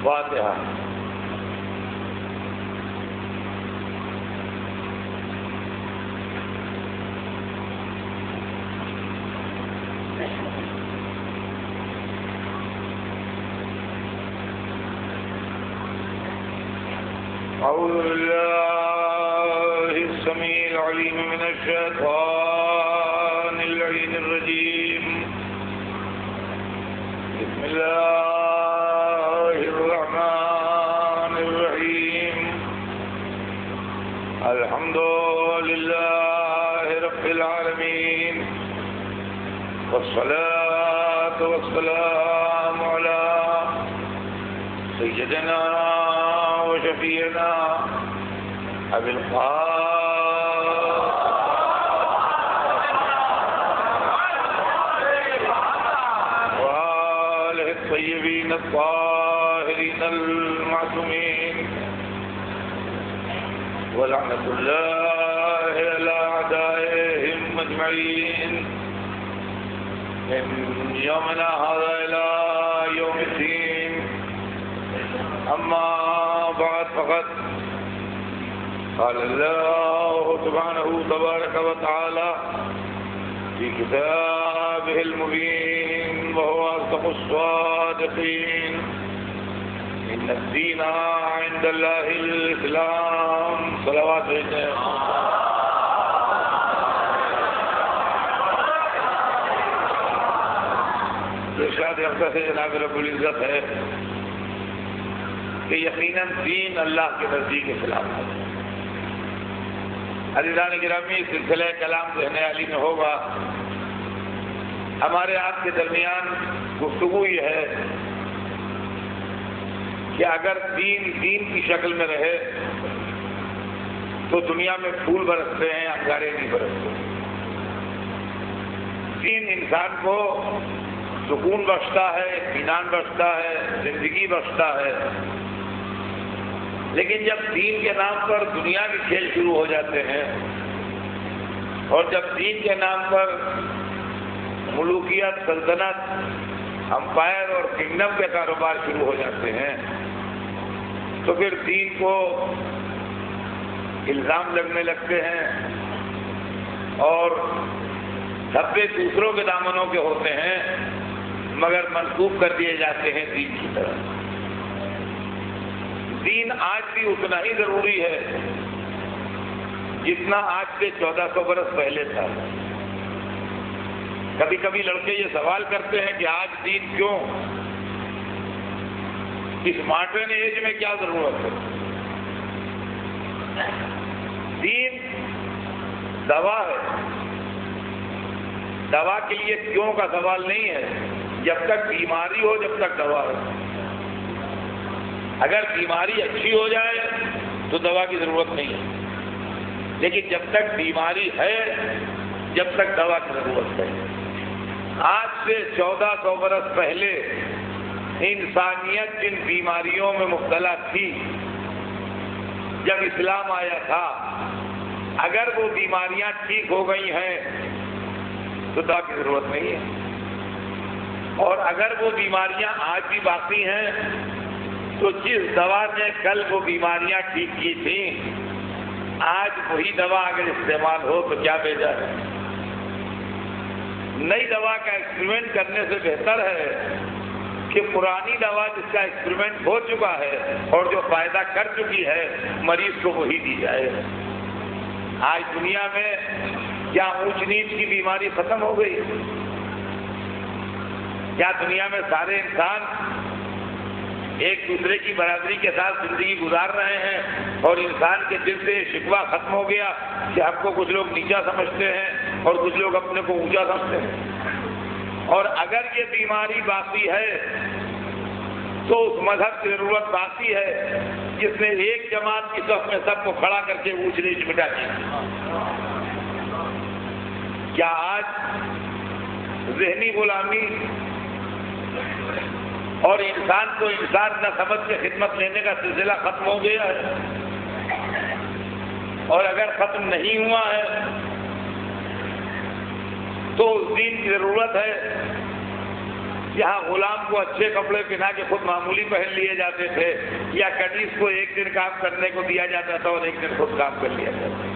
فاتحہ۔ أعوذ بالله السميع العليم من الشيطان اللعين الرجيم، بسم الله الرحمن الرحيم، الحمد لله رب العالمين، والصلاة والسلام على سيدنا وشفيعنا أبي وآله الطيبين الطاهرين المعصومين، ولعنة الله على أعدائهم أجمعين من يومنا هذا إلى يوم الدين. أما بعد فقد قال الله سبحانه تبارك وتعالى في كتابه المبين وهو أصدق الصادقين: إن الدين عند الله الإسلام. صلوات عليه. ارشاد اقدس جناب رب العزت ہے کہ یقیناً دین اللہ کے نزدیک اسلام ہے. عزیزان گرامی، سلسلہ کلام ذہن علی میں ہوگا. ہمارے آپ کے درمیان گفتگو یہ ہے کہ اگر دین کی شکل میں رہے تو دنیا میں پھول برستے ہیں، انگارے نہیں برستے. دین انسان کو سکون بخشتا ہے، اطمینان بخشتا ہے، زندگی بخشتا ہے. لیکن جب دین کے نام پر دنیا کے کھیل شروع ہو جاتے ہیں اور جب دین کے نام پر ملوکیت، سلطنت، امپائر اور کنگڈم کے کاروبار شروع ہو جاتے ہیں تو پھر دین کو الزام لگنے لگتے ہیں اور دھبے دوسروں کے دامنوں کے ہوتے ہیں مگر منسوخ کر دیے جاتے ہیں دین کی طرف. دین آج بھی اتنا ہی ضروری ہے جتنا آج سے 1400 برس پہلے تھا. کبھی کبھی لڑکے یہ سوال کرتے ہیں کہ آج دین کیوں؟ اس ماڈرن ایج میں کیا ضرورت ہے؟ دین دوا ہے. دوا کے لیے کیوں کا سوال نہیں ہے. جب تک بیماری ہو جب تک دوا ہے. اگر بیماری اچھی ہو جائے تو دوا کی ضرورت نہیں ہے، لیکن جب تک بیماری ہے جب تک دوا کی ضرورت ہے. آج سے 1400 برس پہلے انسانیت جن بیماریوں میں مبتلا تھی جب اسلام آیا تھا، اگر وہ بیماریاں ٹھیک ہو گئی ہیں تو دوا کی ضرورت نہیں ہے. اور اگر وہ بیماریاں آج بھی باقی ہیں تو جس دوا نے کل وہ بیماریاں ٹھیک کی تھیں آج وہی دوا اگر استعمال ہو تو کیا بیجا ہے. نئی دوا کا ایکسپریمنٹ کرنے سے بہتر ہے کہ پرانی دوا جس کا ایکسپریمنٹ ہو چکا ہے اور جو فائدہ کر چکی ہے مریض کو وہی دی جائے. آج دنیا میں کیا اونچ نیچ کی بیماری ختم ہو گئی؟ کیا دنیا میں سارے انسان ایک دوسرے کی برادری کے ساتھ زندگی گزار رہے ہیں اور انسان کے دل سے شکوہ ختم ہو گیا کہ ہم کو کچھ لوگ نیچا سمجھتے ہیں اور کچھ لوگ اپنے کو اونچا سمجھتے ہیں؟ اور اگر یہ بیماری باقی ہے تو اس مذہب کی ضرورت باقی ہے جس نے ایک جماعت کی صف میں سب کو کھڑا کر کے اونچ نیچ مٹا دی. کیا آج ذہنی غلامی اور انسان کو انسان نہ سمجھ کے خدمت لینے کا سلسلہ ختم ہو گیا ہے؟ اور اگر ختم نہیں ہوا ہے تو اس دین کی ضرورت ہے جہاں غلام کو اچھے کپڑے پہنا کے خود معمولی پہن لیے جاتے تھے، یا کنیز کو ایک دن کام کرنے کو دیا جاتا تھا اور ایک دن خود کام کر لیا جاتا تھا۔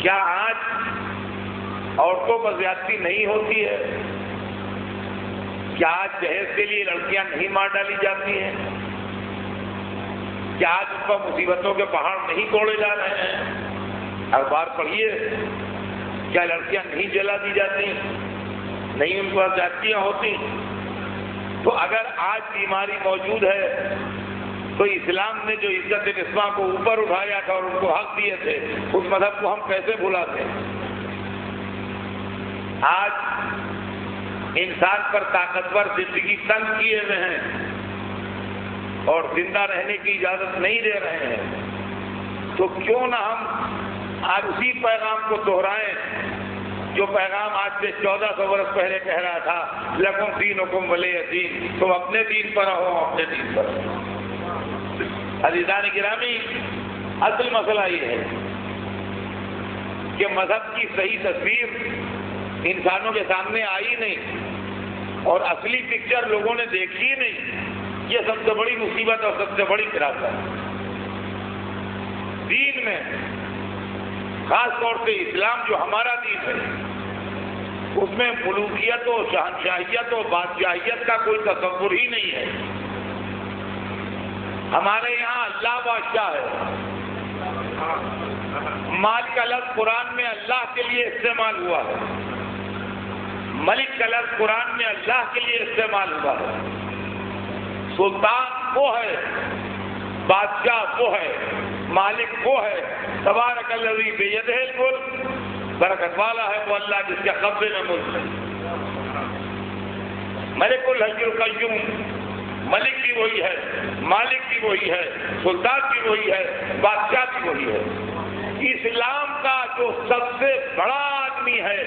کیا آج عورتوں پر زیادتی نہیں ہوتی ہے؟ کیا آج جہیز کے لیے لڑکیاں نہیں مار ڈالی جاتی ہیں؟ کیا آج ان پر مصیبتوں کے پہاڑ نہیں توڑے جا رہے ہیں؟ اخبار پڑھیے، کیا لڑکیاں نہیں جلا دی جاتی، نہیں ان پر زیادتیاں ہوتی؟ تو اگر آج بیماری موجود ہے تو اسلام نے جو عزت نسواں کو اوپر اٹھایا تھا اور ان کو حق دیے تھے، اس مذہب کو ہم کیسے بھلاتے ہیں؟ آج انسان پر طاقتور زندگی تنگ کیے ہوئے ہیں اور زندہ رہنے کی اجازت نہیں دے رہے ہیں، تو کیوں نہ ہم آج اسی پیغام کو دہرائیں جو پیغام آج سے 1400 برس پہلے کہہ رہا تھا، لکم دینکم ولی دین، تم اپنے دین پر رہو، اپنے دین پر رہو۔ عزیزان گرامی، اصل مسئلہ یہ ہے کہ مذہب کی صحیح تصویر انسانوں کے سامنے آئی نہیں اور اصلی پکچر لوگوں نے دیکھی نہیں۔ یہ سب سے بڑی مصیبت اور سب سے بڑی فراست ہے۔ دین میں خاص طور سے اسلام جو ہمارا دین ہے، اس میں ملوکیت و شہنشاہیت و بادشاہیت کا کوئی تصور ہی نہیں ہے۔ ہمارے یہاں اللہ بادشاہ ہے۔ مالک کا لفظ قرآن میں اللہ کے لیے استعمال ہوا ہے، ملک کا لفظ قرآن میں اللہ کے لیے استعمال ہوا ہے۔ سلطان وہ ہے، بادشاہ وہ ہے، مالک وہ ہے۔ تبارک الذی بیدہ الملک، برکت والا ہے وہ اللہ جس کے قبضے میں ملک ہے۔ ملک الحی القیوم، ملک بھی وہی ہے، مالک بھی وہی ہے، سلطان بھی وہی ہے، بادشاہ بھی وہی ہے۔ اسلام کا جو سب سے بڑا آدمی ہے،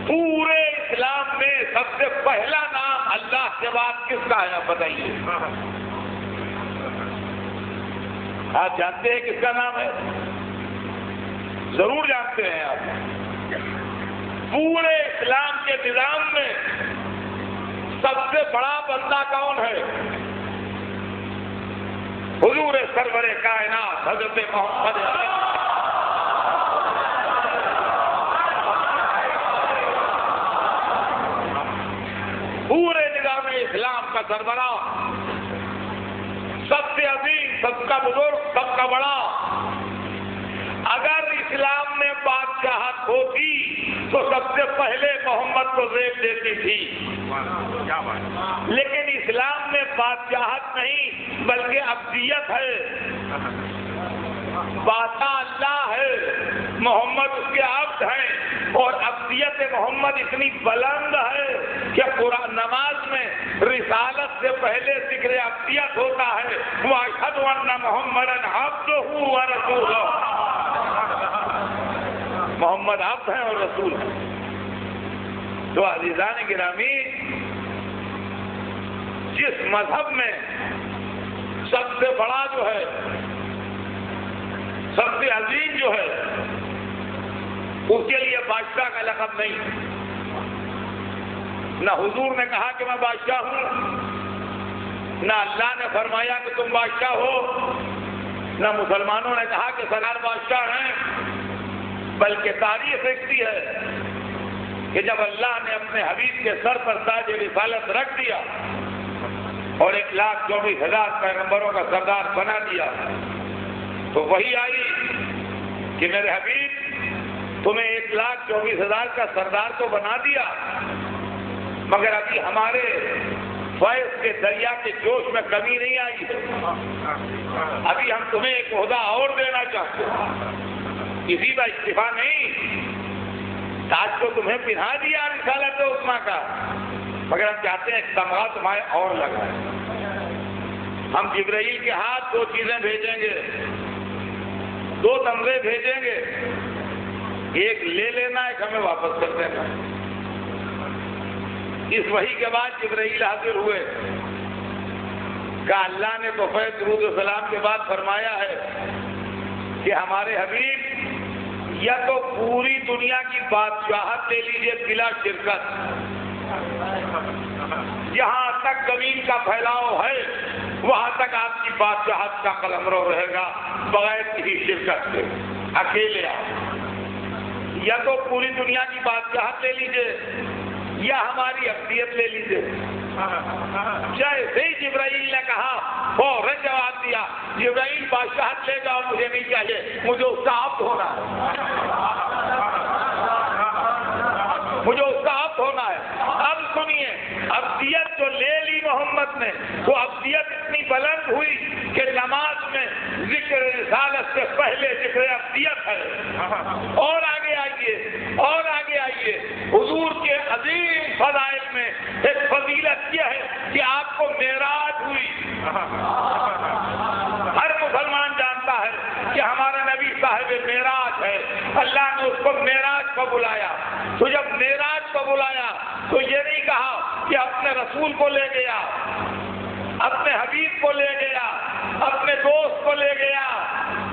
پورے اسلام میں سب سے پہلا نام اللہ کے بعد کس کا ہے؟ آپ بتائیے۔ آپ جانتے ہیں کس کا نام ہے؟ ضرور جانتے ہیں آپ۔ پورے اسلام کے نظام میں سب سے بڑا بندہ کون ہے؟ حضور سرور کائنات حضرت محمد۔ پورے نظام اسلام کا سربراہ، سب سے عظیم، سب کا بزرگ، سب کا بڑا۔ اگر اسلام میں بادشاہت ہوتی تو سب سے پہلے محمد کو زیب دیتی تھی، لیکن اسلام میں بادشاہت نہیں بلکہ ابدیت ہے۔ بادشاہ اللہ ہے، محمد اس کے عبد ہیں، اور ابدیت محمد اتنی بلند ہے کہ قرآن نماز میں رسالت سے پہلے ذکر ابدیت ہوتا ہے، وَأَشْهَدُ أَنَّ مُحَمَّدًا عَبْدُهُ وَرَسُولُهُ۔ محمد عبد ہیں اور رسول ہیں۔ تو عزیزان گرامی، جس مذہب میں سب سے بڑا جو ہے، سب سے عظیم جو ہے، اس کے لیے بادشاہ کا لقب نہیں۔ نہ حضور نے کہا کہ میں بادشاہ ہوں، نہ اللہ نے فرمایا کہ تم بادشاہ ہو، نہ مسلمانوں نے کہا کہ سرکار بادشاہ ہیں، بلکہ تاریخ لکھتی ہے کہ جب اللہ نے اپنے حبیب کے سر پر تاج رسالت رکھ دیا اور 1,24,000 پیغمبروں کا سردار بنا دیا، تو وہی آئی کہ میرے حبیب تمہیں 1,24,000 کا سردار تو بنا دیا، مگر ابھی ہمارے فیض کے دریا کے جوش میں کمی نہیں آئی ہے، ابھی ہم تمہیں ایک عہدہ اور دینا چاہتے ہیں۔ کسی کا استعفا نہیں، تاج کو تمہیں پہنا دیا رسالت عظمیٰ کا، مگر ہم چاہتے ہیں ایک تمغہ تمہیں اور لگائیں۔ ہم جبرائیل کے ہاتھ 2 چیزیں بھیجیں گے، 2 تمغے بھیجیں گے، ایک لے لینا، ایک ہمیں واپس کر دینا۔ اس وحی کے بعد جبرائیل حاضر ہوئے، کہا اللہ نے تو فیض درود و سلام کے بعد فرمایا ہے کہ ہمارے حبیب یا تو پوری دنیا کی بادشاہت لے لیجیے بلا شرکت، جہاں تک زمین کا پھیلاؤ ہے وہاں تک آپ کی بادشاہت کا قلمرو رہے گا بغیر کسی شرکت سے، اکیلے آپ۔ یا تو پوری دنیا کی بادشاہت لے لیجیے یا ہماری اقلیت لے لیجیے۔ جیسے ہی جبرائیل نے کہا فوراً جواب دیا، جبرائیل بادشاہت لے جاؤ، مجھے نہیں چاہیے، مجھے اس کا عبد ہونا ہے، مجھے اس کا عبد ہونا ہے۔ اب سنیے، ابدیت جو لے لی محمد نے، وہ ابدیت اتنی بلند ہوئی کہ نماز میں ذکر رسالت سے پہلے ذکر ابدیت ہے۔ اور آگے آئیے، اور آگے آئیے، حضور کے عظیم فضائل میں ایک فضیلت یہ ہے کہ آپ کو معراج ہوئی۔ ہر مسلمان جانتا ہے کہ ہمارا نبی صاحب معراج ہے، اللہ نے اس کو معراج کو بلایا۔ تو جب معراج کو بلایا تو یہ نہیں کہا کہ اپنے رسول کو لے گیا، اپنے حبیب کو لے گیا، اپنے دوست کو لے گیا،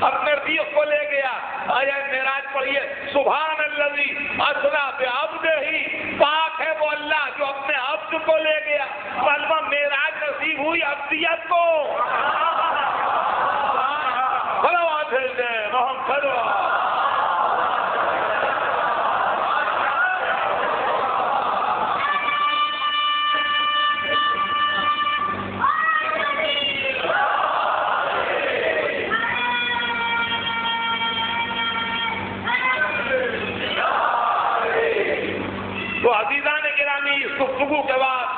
اپنے رفیق کو لے گیا۔ آیا معراج پڑھیے، سبحان الذی اسری بعبدہ، پاک ہے وہ اللہ جو اپنے عبد کو لے گیا۔ کلمہ معراج نصیب ہوئی ابدیت کو۔ صلوات ہے محمد۔ تو عزیزان گرامی، اس گفتگو کے بعد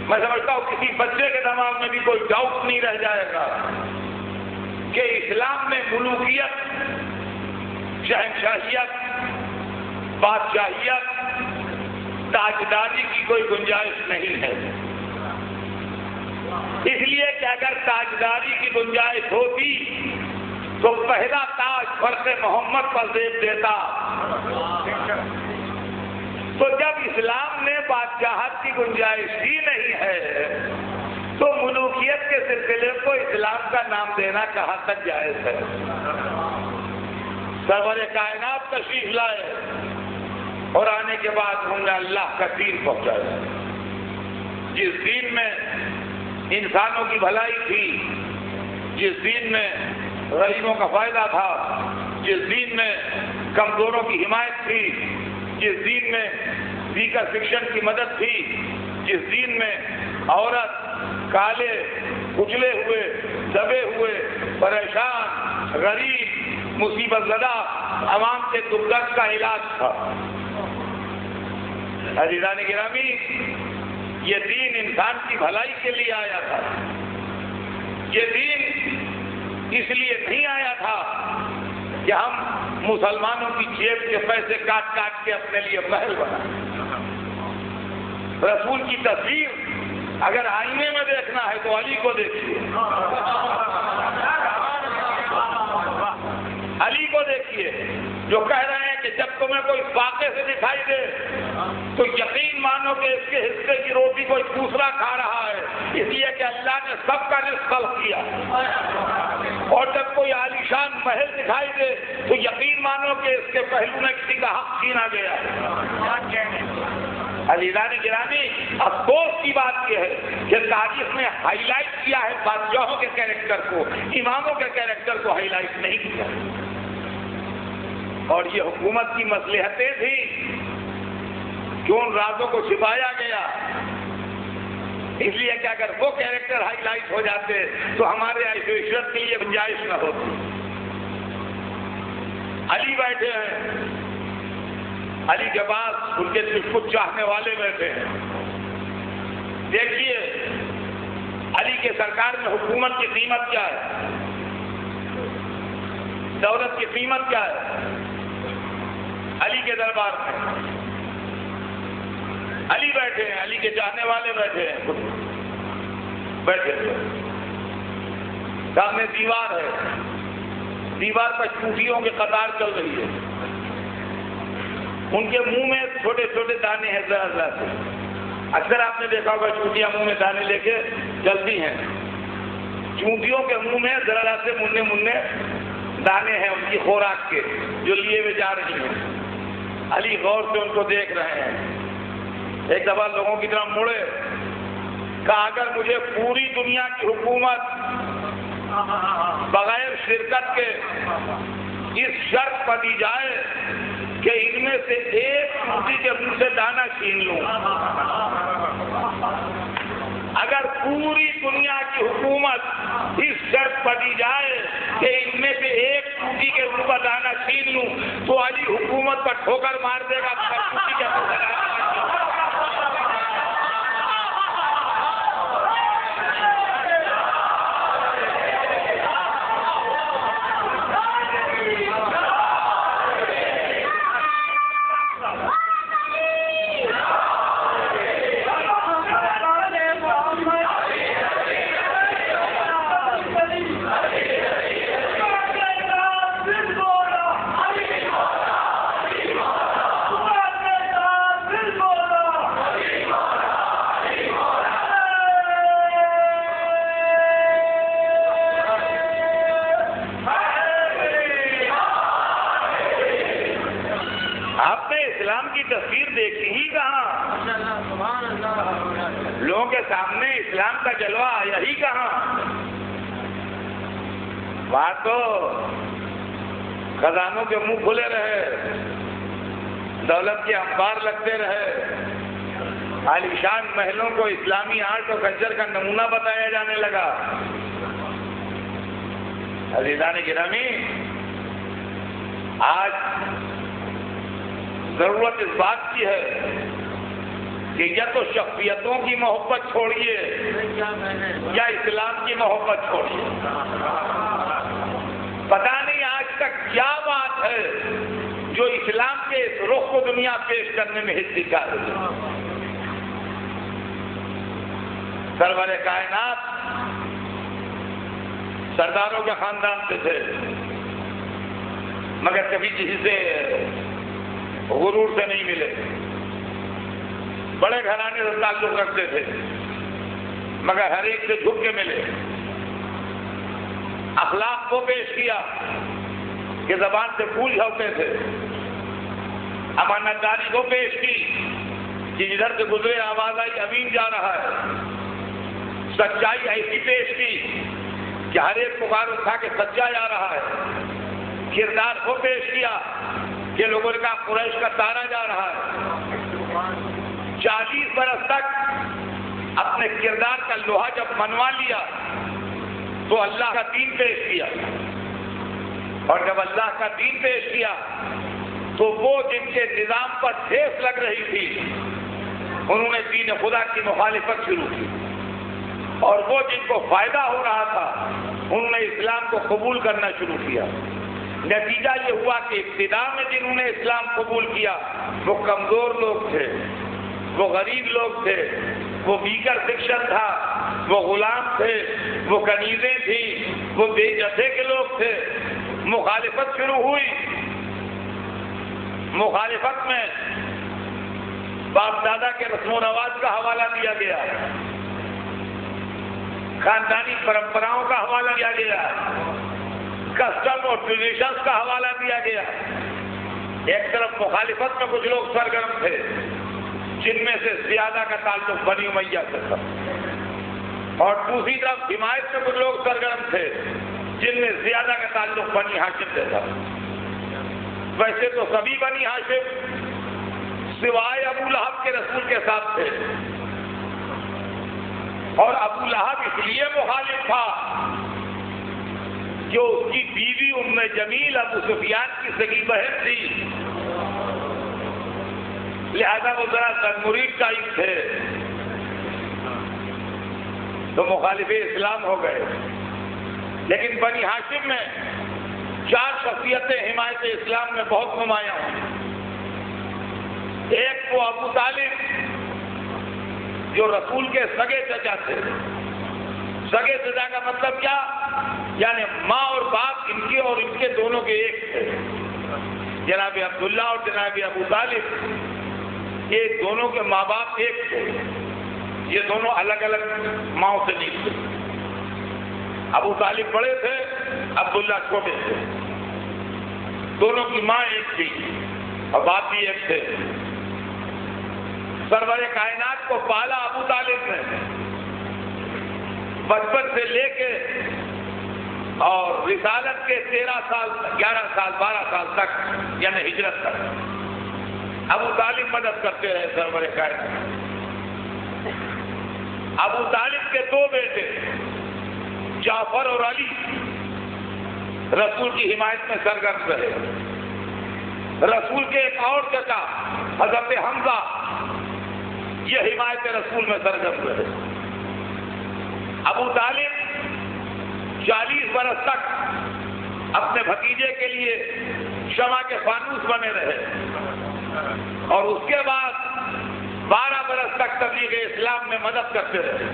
میں سمجھتا ہوں کسی بچے کے دماغ میں بھی کوئی ڈاؤٹ نہیں رہ جائے گا کہ اسلام میں ملوکیت، شہنشاہیت، بادشاہیت، تاجداری کی کوئی گنجائش نہیں ہے۔ اس لیے کہ اگر تاجداری کی گنجائش ہوتی تو پہلا تاج فرق محمد پر زیب دیتا۔ تو جب اسلام میں بادشاہت کی گنجائش ہی نہیں ہے تو ملوکیت کے سلسلے کو اسلام کا نام دینا کہاں تک جائز ہے؟ سرور کائنات تشریف لائے اور آنے کے بعد انہوں نے اللہ کا دین پہنچایا، جس دین میں انسانوں کی بھلائی تھی، جس دین میں غریبوں کا فائدہ تھا، جس دین میں کمزوروں کی حمایت تھی، جس دین میں ویکر سیکشن کی مدد تھی، جس دین میں عورت، کالے، کچلے ہوئے، دبے ہوئے، پریشان، غریب، مصیبت زدہ عوام کے دکھ درد کا علاج تھا۔ عزیزان گرامی، یہ دین انسان کی بھلائی کے لیے آیا تھا۔ یہ دین اس لیے نہیں آیا تھا کہ ہم مسلمانوں کی جیب کے پیسے کاٹ کاٹ کے اپنے لیے محل بنائیں۔ رسول کی تصویر اگر آئینے میں دیکھنا ہے تو علی کو دیکھیے، علی کو دیکھیے جو کہہ رہے ہیں کہ جب تمہیں کوئی فاقے سے دکھائی دے تو یقین مانو کہ اس کے حصے کی روٹی کوئی دوسرا کھا رہا ہے، اس لیے کہ اللہ نے سب کا رزق خلق کیا۔ اور جب کوئی عالیشان محل دکھائی دے تو یقین مانو کہ اس کے پہلو میں کسی کا حق چھینا گیا ہے۔ عزیزان گرامی، افسوس کی بات یہ ہے کہ تاریخ نے ہائی لائٹ کیا ہے بادشاہوں کے کیریکٹر کو، اماموں کے کیریکٹر کو ہائی لائٹ نہیں کیا۔ اور یہ حکومت کی مصلحتیں تھیں کہ ان رازوں کو چھپایا گیا، اس لیے کہ اگر وہ کیریکٹر ہائی لائٹ ہو جاتے تو ہمارے عیش و عشرت کے لیے گنجائش نہ ہوتی۔ علی بیٹھے ہیں، علی کے پاس ان کے کچھ چاہنے والے بیٹھے ہیں۔ دیکھیے علی کے سرکار میں حکومت کی قیمت کیا ہے، دولت کی قیمت کیا ہے۔ علی کے دربار میں علی بیٹھے ہیں، علی کے چاہنے والے بیٹھے ہیں، بیٹھے ہیں، سامنے دیوار ہے، دیوار پر چوٹیوں کی قطار چل رہی ہے، ان کے منہ میں چھوٹے چھوٹے دانے ہیں ذرا ذرا سے۔ اکثر آپ نے دیکھا ہوگا چونٹیاں منہ میں دانے لے کے چلتی ہیں، چونٹیوں کے منہ میں ذرا ذرا سے مننے دانے ہیں ان کی خوراک کے جو لیے ہوئے جا رہی ہیں۔ علی غور سے ان کو دیکھ رہے ہیں۔ ایک دفعہ لوگوں کی طرف مڑے، کہا اگر مجھے پوری دنیا کی حکومت بغیر شرکت کے اس شرط پر دی جائے کہ ان میں سے ایک چونٹی کے منہ سے دانا چھین لوں، اگر پوری دنیا کی حکومت اس شرط پر دی جائے کہ ان میں سے ایک چونٹی کے منہ پر دانا چھین لوں تو علی حکومت پر ٹھوکر مار دے گا، چونٹی کے منہ سے دانا تصویر دیکھی ہی کہاں؟ لوگوں کے سامنے اسلام کا جلوہ یہی کہاں؟ وہاں تو خزانوں کے منہ کھلے رہے، دولت کے انبار لگتے رہے، عالیشان محلوں کو اسلامی آرٹ اور کلچر کا نمونہ بتایا جانے لگا۔ عزیزان گرامی، آج ضرورت اس بات کی ہے کہ یا تو شخصیتوں کی محبت چھوڑیے یا اسلام کی محبت چھوڑیے۔ پتہ نہیں آج تک کیا بات ہے جو اسلام کے اس رخ کو دنیا پیش کرنے میں حصہ دکھا رہی ہے۔ سرور کائنات سرداروں کے خاندان سے تھے، مگر کبھی کسی سے غرور سے نہیں ملے، بڑے گھرانے سے تعلق رکھتے تھے مگر ہر ایک سے جھک کے ملے۔ اخلاق کو پیش کیا کہ زبان سے پھول جھڑتے تھے، امانت داری کو پیش کی کہ جدھر سے گزرے آواز آئی امین جا رہا ہے، سچائی ایسی پیش کی کہ ہر ایک پکار اٹھا کے سچا جا رہا ہے، کردار کو پیش کیا کہ لوگوں نے کہا قریش کا تارا جا رہا ہے۔ 40 برس تک اپنے کردار کا لوہا جب منوا لیا تو اللہ کا دین پیش کیا، اور جب اللہ کا دین پیش کیا تو وہ جن کے نظام پر ٹھیس لگ رہی تھی انہوں نے دین خدا کی مخالفت شروع کی، اور وہ جن کو فائدہ ہو رہا تھا انہوں نے اسلام کو قبول کرنا شروع کیا۔ نتیجہ یہ ہوا کہ ابتدا میں جنہوں نے اسلام قبول کیا وہ کمزور لوگ تھے، وہ غریب لوگ تھے، وہ ویکر سیکشن تھا، وہ غلام تھے، وہ کنیزیں تھیں، وہ بے جتھے کے لوگ تھے۔ مخالفت شروع ہوئی، مخالفت میں باپ دادا کے رسم و رواج کا حوالہ دیا گیا، خاندانی پرمپراؤں کا حوالہ دیا گیا، کسٹم اور ٹریڈیشنز کا حوالہ دیا گیا۔ ایک طرف مخالفت میں کچھ لوگ سرگرم تھے جن میں سے زیادہ کا تعلق بنی امیہ سے تھا، اور دوسری طرف حمایت میں کچھ لوگ سرگرم تھے جن میں زیادہ کا تعلق بنی ہاشم سے تھا۔ ویسے تو سبھی بنی ہاشم سوائے ابو لہب کے رسول کے ساتھ تھے، اور ابو لہب اس لیے مخالف تھا جو اس کی بیوی ام جمیل ابو سفیان کی سگی بہن تھی، لہذا وہ ذرا تنمرید ٹائپ تھے، تو مخالف اسلام ہو گئے۔ لیکن بنی ہاشم میں 4 شخصیتیں حمایت اسلام میں بہت نمایاں ہیں۔ ایک وہ ابو طالب جو رسول کے سگے چچا تھے۔ سگے چچا کا مطلب کیا؟ یعنی ماں اور باپ ان کے اور ان کے دونوں کے ایک تھے۔ جناب عبداللہ اور جناب ابو طالب یہ دونوں کے ماں باپ ایک تھے، یہ دونوں الگ الگ ماؤں سے نہیں تھے۔ ابو طالب بڑے تھے، عبداللہ چھوٹے تھے۔ دونوں کی ماں ایک تھی اور باپ بھی ایک تھے. سرور کائنات کو پالا ابو طالب نے بچپن سے لے کے اور رسالت کے 13 سال 11 سال 12 سال تک یعنی ہجرت تک ابو طالب مدد کرتے رہے سرور کائنات. ابو طالب کے 2 بیٹے جعفر اور علی رسول کی حمایت میں سرگرم رہے. رسول کے ایک اور چچا حضرت حمزہ یہ حمایت رسول میں سرگرم رہے. ابو طالب 40 برس تک اپنے بھتیجے کے لیے شمع کے فانوس بنے رہے اور اس کے بعد 12 برس تک تبلیغ اسلام میں مدد کرتے رہے.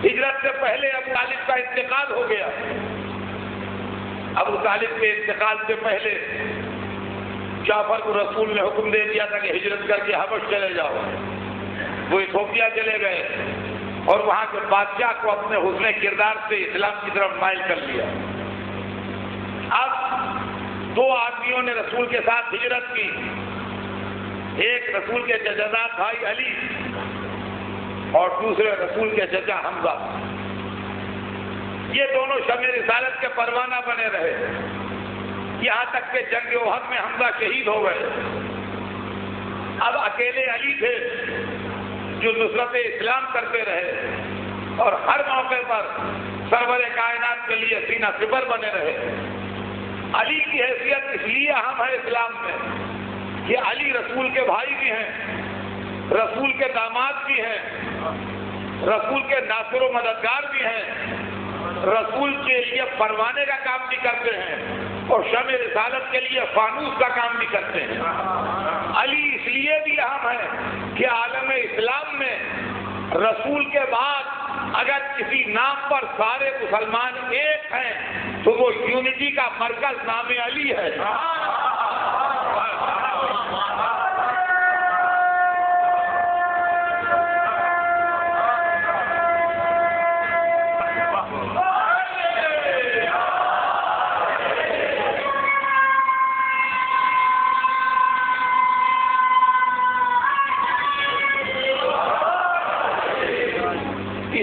ہجرت سے پہلے ابو طالب کا انتقال ہو گیا. ابو طالب کے انتقال سے پہلے جعفر کو رسول نے حکم دے دیا تھا کہ ہجرت کر کے حبش چلے جاؤ. وہ ایتھوپیا چلے گئے اور وہاں کے بادشاہ کو اپنے حسن کردار سے اسلام کی طرف مائل کر لیا. اب 2 آدمیوں نے رسول کے ساتھ ہجرت کی. ایک رسول کے چچازاد بھائی علی اور دوسرے رسول کے چچا حمزہ. یہ دونوں شمع رسالت کے پروانہ بنے رہے یہاں تک کہ جنگ احد میں حمزہ شہید ہو گئے. اب اکیلے علی تھے جو نصرت اسلام کرتے رہے اور ہر موقع پر سرور کائنات کے لیے سینہ سپر بنے رہے. علی کی حیثیت اس لیے اہم ہے اسلام میں کہ علی رسول کے بھائی بھی ہیں, رسول کے داماد بھی ہیں, رسول کے ناصر و مددگار بھی ہیں, رسول کے لیے پروانے کا کام بھی کرتے ہیں اور شمع رسالت کے لیے فانوس کا کام بھی کرتے ہیں. علی اس لیے بھی اہم ہے کہ عالم اسلام میں رسول کے بعد اگر کسی نام پر سارے مسلمان ایک ہیں تو وہ یونٹی کا مرکز نام علی ہے.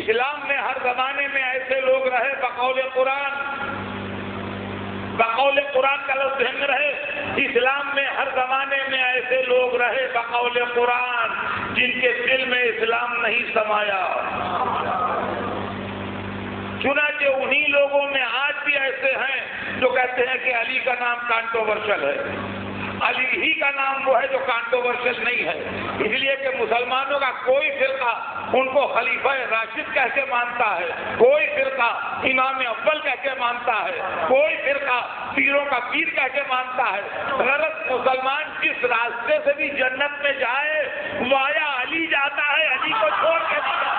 اسلام میں ہر زمانے میں ایسے لوگ رہے بقول قرآن کا لفظ ذہن میں رہے. اسلام میں ہر زمانے میں ایسے لوگ رہے بقول قرآن جن کے دل میں اسلام نہیں سمایا. چنانچہ انہی لوگوں میں آج بھی ایسے ہیں جو کہتے ہیں کہ علی کا نام کانٹروورشل ہے. علی ہی کا نام وہ ہے جو کانٹروورشل نہیں ہے, اس لیے کہ مسلمانوں کا کوئی فرقہ ان کو خلیفہ راشد کہہ کے مانتا ہے, کوئی فرقہ امام اول کہہ کے مانتا ہے, کوئی فرقہ پیروں کا پیر کہہ کے مانتا ہے. غلط مسلمان جس راستے سے بھی جنت میں جائے وایا علی جاتا ہے, علی کو چھوڑ کے نہیں جاتا.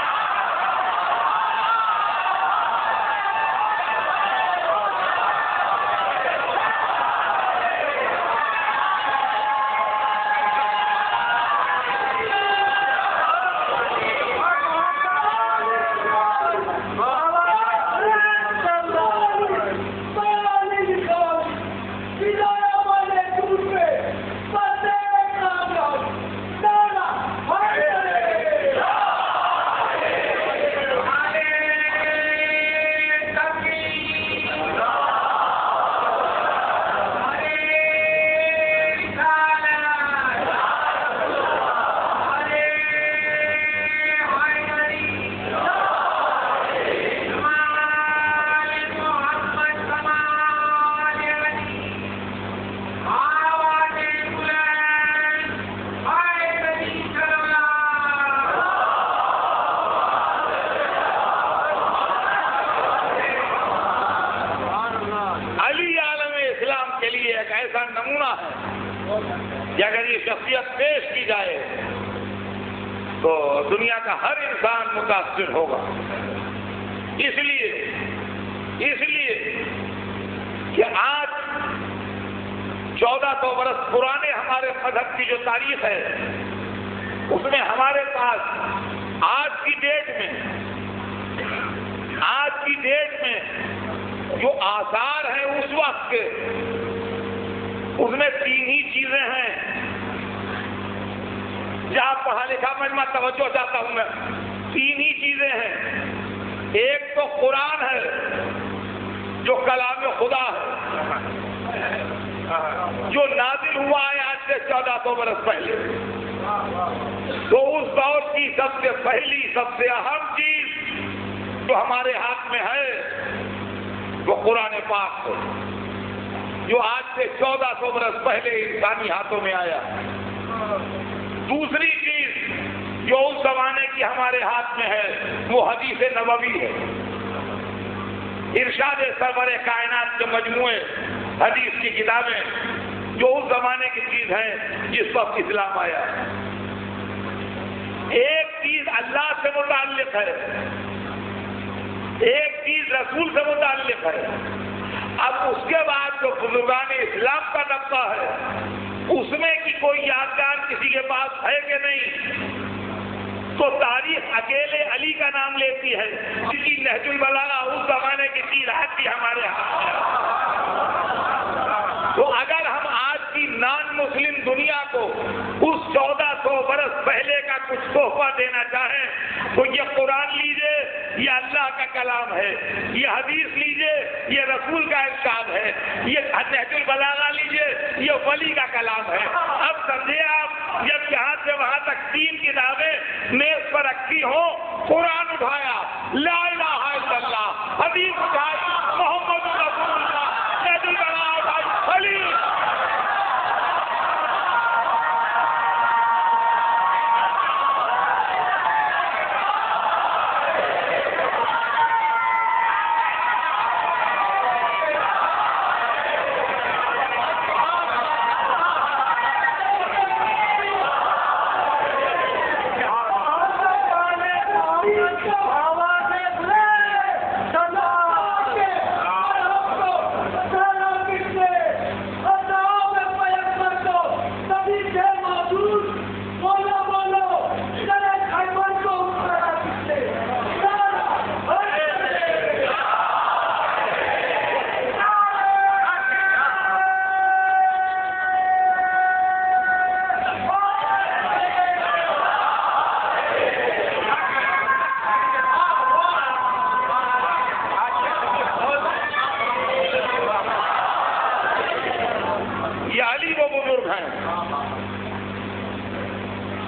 اگر یہ شخصیت پیش کی جائے تو دنیا کا ہر انسان متاثر ہوگا. اس لیے کہ آج 1400 برس پرانے ہمارے مذہب کی جو تاریخ ہے اس میں ہمارے پاس آج کی ڈیٹ میں جو آثار ہیں اس وقت کے اس میں 3 ہی چیزیں ہیں جہاں پڑھا لکھا مجمع توجہ چاہتا ہوں میں. 3 ہی چیزیں ہیں. ایک تو قرآن ہے جو کلام خدا ہے، جو نازل ہوا ہے آج سے 1400 برس پہلے. تو اس دور کی سب سے پہلی سب سے اہم چیز جو ہمارے ہاتھ میں ہے وہ قرآن پاک ہے، جو آج سے 1400 برس پہلے انسانی ہاتھوں میں آیا. دوسری چیز جو اس زمانے کی ہمارے ہاتھ میں ہے وہ حدیث نبوی ہے، ارشاد سرور کائنات کے مجموعے حدیث کی کتابیں جو اس زمانے کی چیز ہیں جس وقت اسلام آیا. ایک چیز اللہ سے متعلق ہے، ایک چیز رسول سے متعلق ہے. اب اس کے بعد جو بزرگان اسلام کا طبقہ ہے اس میں کی کوئی یادگار کسی کے پاس ہے کہ نہیں؟ تو تاریخ اکیلے علی کا نام لیتی ہے، جس کی نہج البلاغہ اس زمانے کی چیز آج بھی ہمارے ہاتھ میں. تو اگر ہم آج کی نان مسلم دنیا کو اس 1400 برس پہلے کا کچھ تحفہ دینا چاہیں تو یہ قرآن لیجئے، یہ اللہ کا کلام ہے. یہ حدیث لیجئے، یہ رسول کا ارشاد ہے. یہ نہج البلاغہ لیجئے، یہ ولی کا کلام ہے. اب سمجھے آپ، جب یہاں سے وہاں تک 3 کتابیں میز پر رکھی ہوں، قرآن اٹھایا، لا الہ الا اللہ، حدیث اٹھائی، محمد رسول اللہ، نہج البلاغہ اٹھائی، ولی.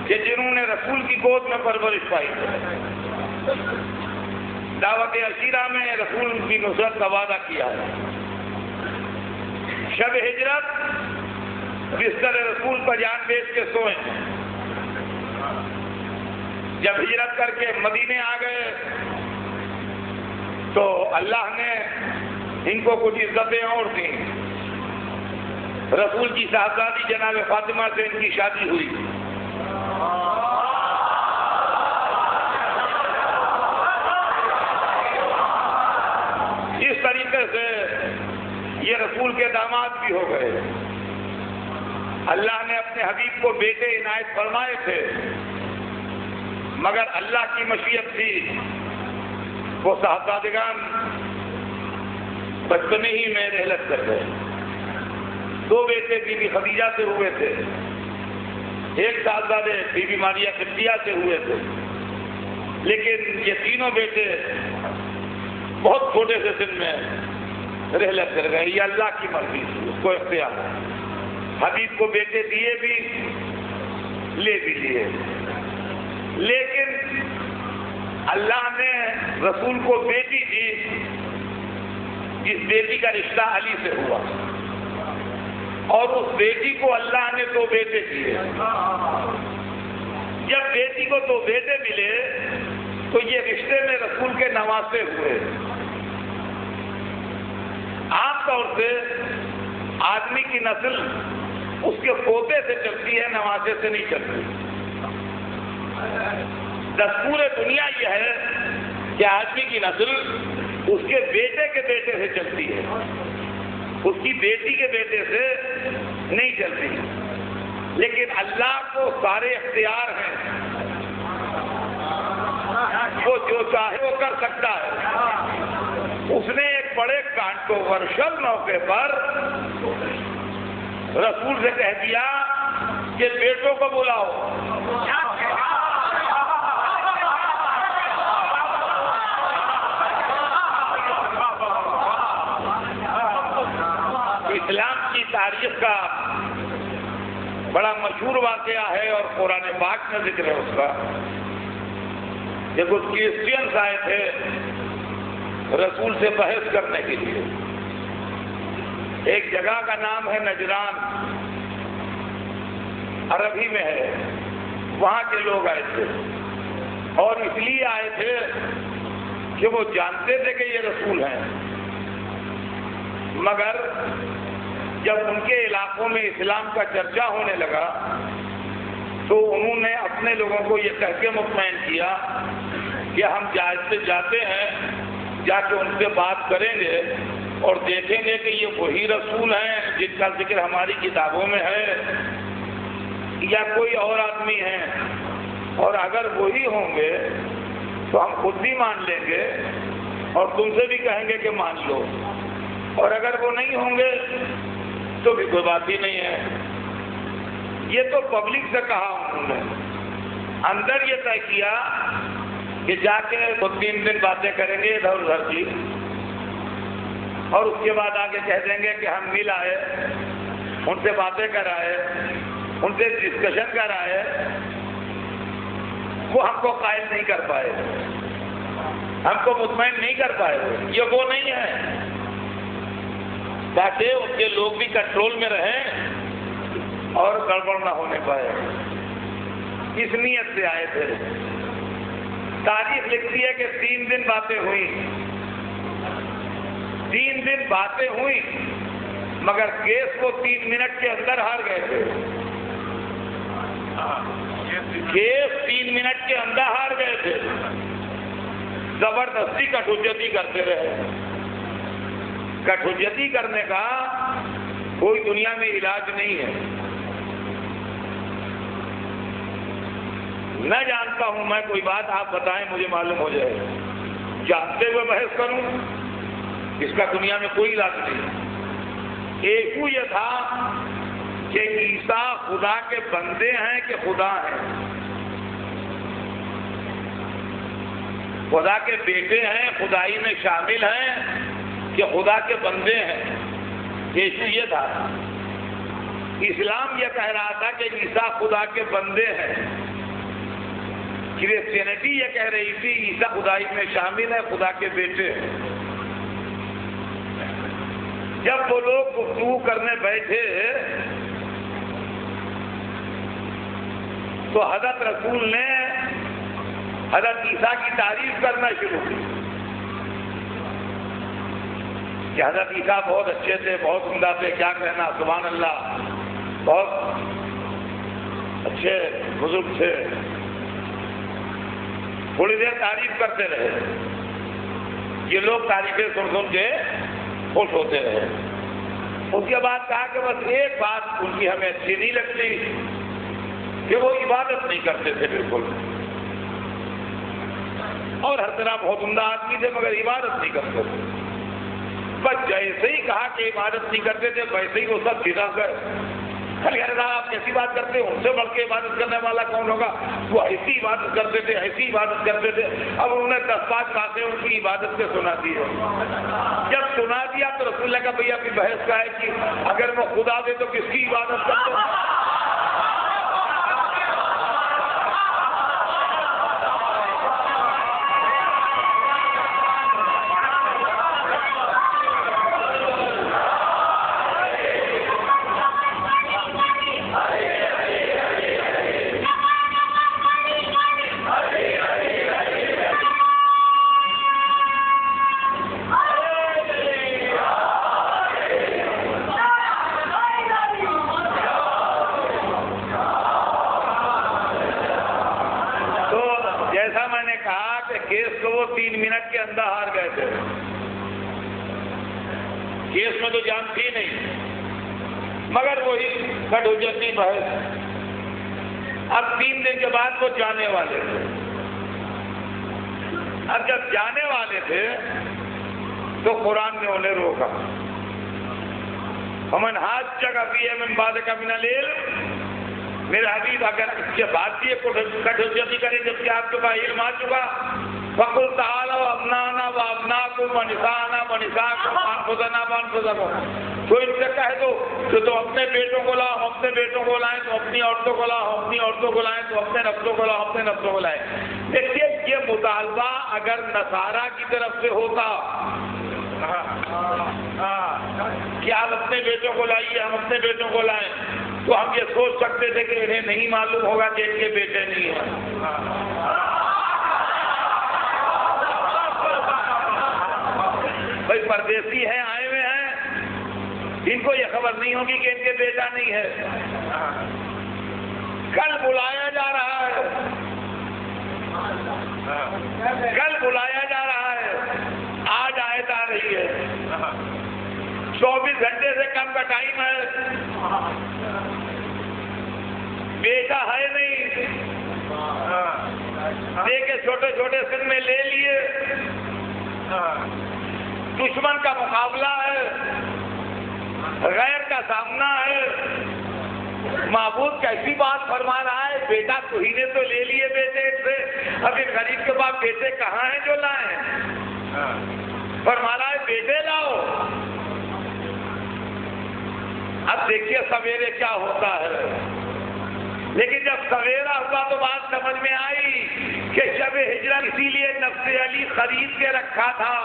کہ جنہوں نے رسول کی گود میں پرورش پائی. دعوت عشیرہ میں رسول کی نصرت کا وعدہ کیا ہے. شب ہجرت بستر رسول پر جان بیچ کے سوئے. جب ہجرت کر کے مدینے آ گئے تو اللہ نے ان کو کچھ عزتیں اور دیں. رسول کی صاحبزادی جناب فاطمہ سے ان کی شادی ہوئی. اس طریقے سے یہ رسول کے داماد بھی ہو گئے. اللہ نے اپنے حبیب کو بیٹے عنایت فرمائے تھے، مگر اللہ کی مشیت تھی وہ صاحبزادگان بچپنے ہی میں رحلت کر گئے. 2 بیٹے بی بی خدیجہ سے ہوئے تھے، 1 صاحبزادے بی بی ماریہ قبطیہ سے ہوئے تھے، لیکن یہ تینوں بیٹے بہت چھوٹے سے سن میں رحلت کر گئے. یہ اللہ کی مرضی تھی، اس کو اختیار. حبیب کو بیٹے دیے بھی، لے بھی لیے، لیکن اللہ نے رسول کو بیٹی دی. اس بیٹی کا رشتہ علی سے ہوا اور اس بیٹی کو اللہ نے 2 بیٹے دیے. جب بیٹی کو 2 بیٹے ملے تو یہ رشتے میں رسول کے نواسے ہوئے. عام طور سے آدمی کی نسل اس کے پوتے سے چلتی ہے، نواسے سے نہیں چلتی. دستور دنیا یہ ہے کہ آدمی کی نسل اس کے بیٹے کے بیٹے سے چلتی ہے، اس کی بیٹی کے بیٹے سے نہیں چلتی. لیکن اللہ کو سارے اختیار ہیں، وہ جو چاہے وہ کر سکتا ہے. اس نے ایک بڑے کانٹروورشل موقع پر رسول سے کہہ دیا کہ بیٹوں کو بلاؤ. اسلام کی تاریخ کا بڑا مشہور واقعہ ہے اور قرآن پاک میں ذکر ہے اس کا. کہ کچھ کرسچینس آئے تھے رسول سے بحث کرنے کے لیے. ایک جگہ کا نام ہے نجران، عربی میں ہے. وہاں کے لوگ آئے تھے اور اس لیے آئے تھے کہ وہ جانتے تھے کہ یہ رسول ہیں، مگر جب ان کے علاقوں میں اسلام کا چرچا ہونے لگا تو انہوں نے اپنے لوگوں کو یہ کہہ کے مطمئن کیا کہ ہم جاتے ہیں، جا کے ان سے بات کریں گے اور دیکھیں گے کہ یہ وہی رسول ہیں جن کا ذکر ہماری کتابوں میں ہے یا کوئی اور آدمی ہیں، اور اگر وہی ہوں گے تو ہم خود بھی مان لیں گے اور تم سے بھی کہیں گے کہ مان لو، اور اگر وہ نہیں ہوں گے تو بھی کوئی بات ہی نہیں ہے. یہ تو پبلک سے کہا انہوں نے. اندر یہ طے کیا کہ جا کے 2-3 دن باتیں کریں گے ادھر ادھر کی، اور اس کے بعد آگے کہہ دیں گے کہ ہم مل آئے، ان سے باتیں کرائے، ان سے ڈسکشن کرائے. وہ ہم کو قائل نہیں کر پائے، ہم کو مطمئن نہیں کر پائے. یہ وہ نہیں ہے تاکہ اس کے لوگ بھی کنٹرول میں رہیں اور گڑبڑ نہ ہونے پائے. اس نیت سے آئے تھے. تاریخ لکھتی ہے کہ 3 دن باتیں ہوئی. 3 دن باتیں ہوئی مگر کیس کو 3 منٹ کے اندر ہار گئے تھے. کیس 3 منٹ کے اندر ہار گئے تھے. زبردستی کٹھوجتی کرتے رہے. کٹھوجتی کرنے کا کوئی دنیا میں علاج نہیں ہے. میں جانتا ہوں، میں کوئی بات آپ بتائیں مجھے معلوم ہو جائے، جانتے ہوئے بحث کروں، اس کا دنیا میں کوئی علاج نہیں. ایک یہ تھا کہ عیسیٰ خدا کے بندے ہیں کہ خدا ہیں، خدا کے بیٹے ہیں، خدائی میں شامل ہیں کہ خدا کے بندے ہیں. ایشو یہ تھا. اسلام یہ کہہ رہا تھا کہ عیسیٰ خدا کے بندے ہیں. کرسچینٹی یہ کہہ رہی تھی عیسیٰ خدائی میں شامل ہے، خدا کے بیٹے ہیں. جب وہ لوگ گفتگو کرنے بیٹھے تو حضرت رسول نے حضرت عیسیٰ کی تعریف کرنا شروع کی کہ حضرت عیسیٰ بہت اچھے تھے، بہت عمدہ تھے، کیا کہنا، سبحان اللہ، بہت اچھے بزرگ تھے. تھوڑی دیر تعریف کرتے رہے. یہ لوگ تعریفیں سن کے خوش ہوتے رہے. اس کے بعد کہا کہ بس ایک بات ان کی ہمیں اچھی نہیں لگتی کہ وہ عبادت نہیں کرتے تھے بالکل، اور ہر طرح بہت عمدہ آدمی تھے مگر عبادت نہیں کرتے تھے. بس جیسے ہی کہا کہ عبادت نہیں کرتے تھے ویسے ہی وہ سب سیدھا گئے. آپ کیسی بات کرتے ہیں، ان سے بڑھ کے عبادت کرنے والا کون ہوگا؟ وہ ایسی عبادت کرتے تھے، ایسی عبادت کرتے تھے. اب انہوں نے 10-5 باتیں ان کی عبادت سے سنا دی ہے. جب سنا دیا تو رسول اللہ کا بھیا کی بحث کا ہے کہ اگر وہ خدا دے تو کس کی عبادت کرتے ہیں؟ کیس کو وہ 3 منٹ کے اندر ہار گئے تھے. کیس میں تو جان تھی نہیں مگر وہی کٹھوجتی بحث. اب 3 دن کے بعد وہ جانے والے تھے. اب جب جانے والے تھے تو قرآن نے انہیں روکا. ومن حاجک فیہ من بعد من العلم، میرے حبیب اگر اس کے بعد بھی کٹوتی کرے جبکہ آپ کے پاس علم آ چکا، فقل تعالوا ابنانا و ابناکم و نسانا و نساکم وانفسنا وانفسکم، تو ان سے کہہ دو کہ تم اپنے بیٹوں کو لاؤ، ہم اپنے بیٹوں کو لائیں، تو اپنی عورتوں کو لاؤ، ہم اپنی عورتوں کو لائیں، تو اپنے نفسوں کو لاؤ، اپنے نفسوں کو لائیں۔ دیکھیے یہ مطالبہ اگر نصارہ کی طرف سے ہوتا کہ آپ اپنے بیٹوں کو لائیے، ہم اپنے بیٹوں کو لائیں، تو ہم یہ سوچ سکتے تھے کہ انہیں نہیں معلوم ہوگا کہ ان کے بیٹے نہیں ہیں۔ بھائی پردیسی ہیں، آئے ہوئے ہیں، ان کو یہ خبر نہیں ہوگی کہ ان کے بیٹا نہیں ہے۔ کل بلایا جا رہا ہے، کل بلایا جا رہا ہے، آج آیت آ رہی ہے، 24 گھنٹے سے کم کا ٹائم ہے، بیٹا ہے نہیں، دیکھے چھوٹے چھوٹے سن میں لے لیے، دشمن کا مقابلہ ہے، غیر کا سامنا ہے، معبود کیسی بات فرما رہا ہے، بیٹا تو ہی نے تو لے لیے بیٹے سے، اب ان غریب کے پاس بیٹے کہاں ہیں جو لائیں، فرما رہا ہے بیٹے لاؤ۔ اب دیکھیے سویرے کیا ہوتا ہے، لیکن جب سویرا ہوا تو بات سمجھ میں آئی کہ شب ہجرت اسی لیے نفس علی خرید کے رکھا تھا،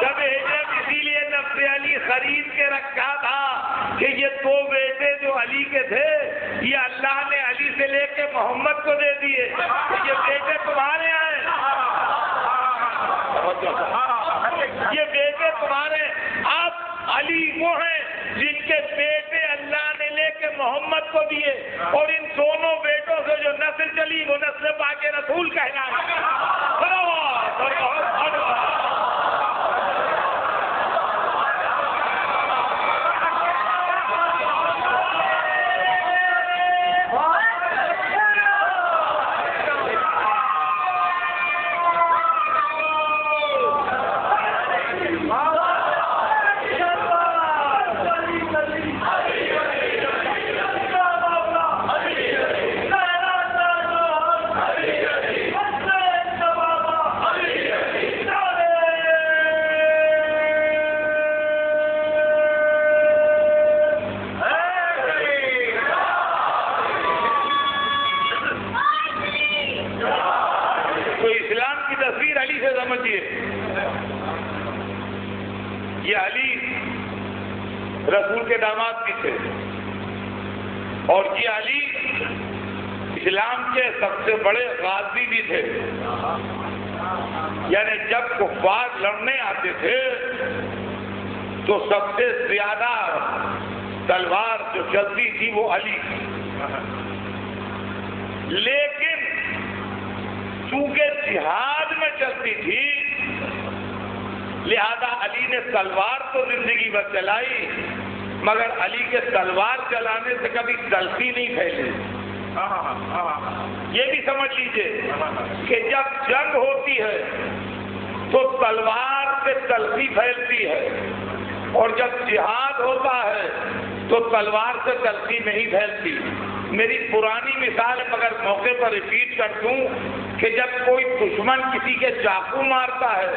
شب ہجرت اسی لیے نفس علی خرید کے رکھا تھا کہ یہ 2 بیٹے جو علی کے تھے یہ اللہ نے علی سے لے کے محمد کو دے دیے، یہ بیٹے تمہارے ہیں، یہ بیٹے تمہارے، آپ علی وہ ہیں جن کے بیٹے اللہ نے لے کے محمد کو دیے، اور ان دونوں بیٹوں سے جو نسل چلی وہ نسل پاک رسول کہلائی۔ یہ علی رسول کے داماد بھی تھے، اور یہ علی اسلام کے سب سے بڑے غازی بھی تھے، یعنی جب کفار لڑنے آتے تھے تو سب سے زیادہ تلوار جو چلتی تھی وہ علی، لیکن چونکہ جہاد میں چلتی تھی لہذا علی نے تلوار تو زندگی بھر چلائی، مگر علی کے تلوار چلانے سے کبھی تلخی نہیں پھیلی۔ یہ بھی سمجھ لیجئے کہ جب جنگ ہوتی ہے تو تلوار سے تلخی پھیلتی ہے، اور جب جہاد ہوتا ہے تو تلوار سے تلخی نہیں پھیلتی۔ میری پرانی مثال مگر موقع پر ریپیٹ کر دوں کہ جب کوئی دشمن کسی کے چاقو مارتا ہے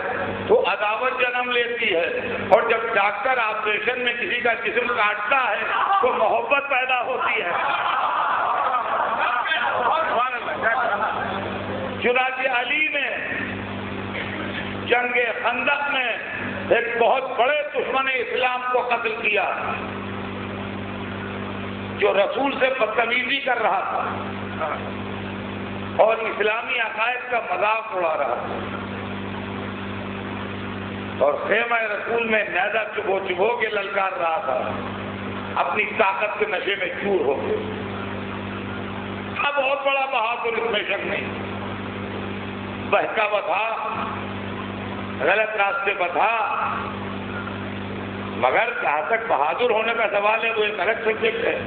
تو عداوت جنم لیتی ہے، اور جب ڈاکٹر آپریشن میں کسی کا جسم کاٹتا ہے تو محبت پیدا ہوتی ہے۔ چنانچہ علی نے جنگ خندق میں ایک بہت بڑے دشمن اسلام کو قتل کیا جو رسول سے بدتمیزی کر رہا تھا اور اسلامی عقائد کا مذاق اڑا رہا تھا، اور خیمہ رسول میں نیزہ چبو چبو کے للکار رہا تھا، اپنی طاقت کے نشے میں چور ہو گئے۔ بہت بڑا بہادر، اس میں شک نہیں، بہکاوا تھا، غلط راستے پر تھا، مگر جہاں تک بہادر ہونے کا سوال ہے وہ ایک الگ سبجیکٹ ہے،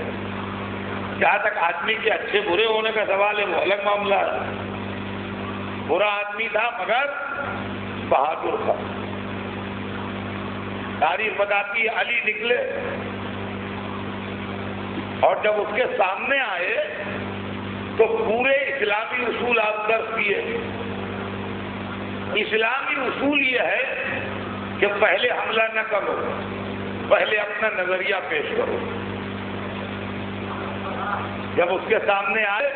جہاں تک آدمی کے اچھے برے ہونے کا سوال ہے وہ الگ معاملہ ہے۔ برا آدمی تھا مگر بہادر تھا۔ تاریخ بتاتی ہے علی نکلے اور جب اس کے سامنے آئے تو پورے اسلامی اصول آپ درس کیے. اسلامی اصول یہ ہے کہ پہلے حملہ نہ کرو، پہلے اپنا نظریہ پیش کرو. جب اس کے سامنے آئے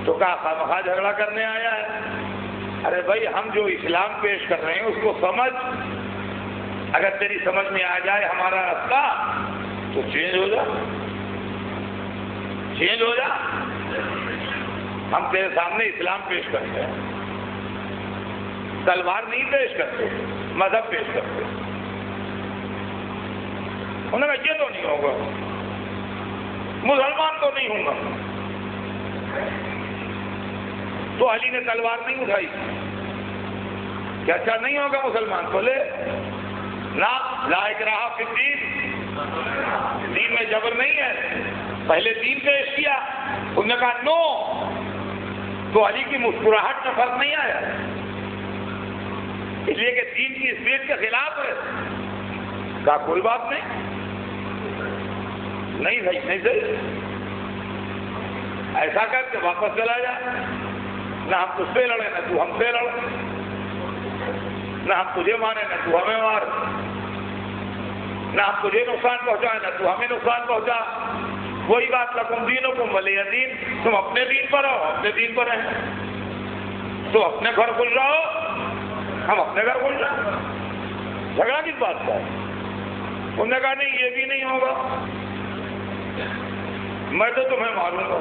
تو کہا خامخواہ جھگڑا کرنے آیا ہے. ارے بھائی ہم جو اسلام پیش کر رہے ہیں اس کو سمجھ، اگر تیری سمجھ میں آ جائے ہمارا راستہ تو چینج ہو جا، چینج ہو جا. ہم تیرے سامنے اسلام پیش کرتے ہیں، تلوار نہیں پیش کرتے، مذہب پیش کرتے. انہوں نے کہا یہ تو نہیں ہوگا، مسلمان تو نہیں ہوں گا. تو علی نے تلوار نہیں اٹھائی کہ اچھا نہیں ہوگا مسلمان. بولے لا اکراہ فی الدین، دین میں جبر نہیں ہے، پہلے دین پیش کیا. انہوں نے کہا نو. تو علی کی مسکراہٹ میں فرق نہیں آیا، اس لیے کہ دین کی اسپیڈ کے خلاف ہے. کہا کوئی بات نہیں، نہیں صحیح نہیں صحیح، ایسا کر کے واپس چلا جا. نہ ہم تجھ سے لڑے نہ تو ہم سے لڑ، نہ ہم تجھے مارے نہ تو ہمیں مار، نہ ہم تجھے نقصان پہنچائے نہ تو ہمیں نقصان پہنچا. وہی بات لکم دینکم ولی دین، تم اپنے دین پر رہو، اپنے دین پر رہیں. تو اپنے گھر کھل رہو، ہم اپنے گھر کھل رہے. جھگڑا کس بات کا ہے؟ انہوں نے کہا نہیں یہ بھی نہیں ہوگا، میں تو تمہیں ماروں گا،